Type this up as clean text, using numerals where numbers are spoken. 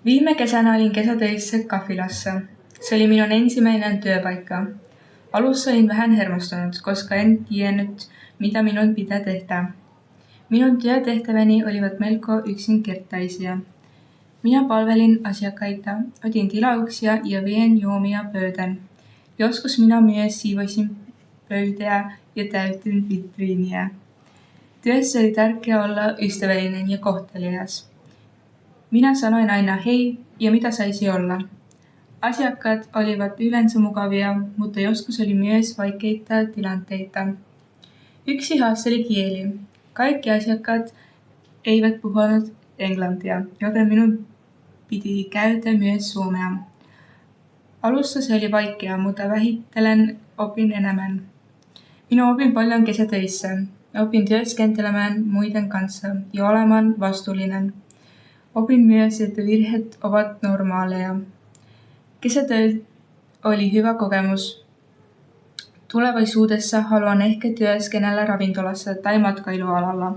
Viime kesänä olin kesätöissä kahvilassa. Se oli minun ensimmäinen työpaikka. Alussa olin vähän hermostunut, koska en tiennyt, mitä minun pitää tehdä. Minun työtehtäväni olivat melko yksinkertaisia. Minä palvelin asiakkaita, otin tilauksia ja vein juomia pöytään. Joskus minä myös siivoisin pöytää ja täytin vitriiniä. Työssä oli tärkeää olla ystävällinen ja kohtelias. Minä sanoin aina hei ja mitä saisi olla. Asiakkaat olivat yleensä mukavia, mutta joskus oli myös vaikeita tilanteita. Yksi haaste oli kieli. Kaikki asiakkaat eivät puhuneet englantia, joten minun piti käyttää myös suomea. Alussa se oli vaikeaa, mutta vähitellen opin enemmän. Minä opin paljon kesätöissä. Opin työskentelemään muiden kanssa ja olemaan vastuullinen. Opin myös, että virheet ovat normaaleja. Kesätyö oli hyvä kokemus. Tulevaisuudessa haluan ehkä työskennellä ravintolassa tai matkailualalla.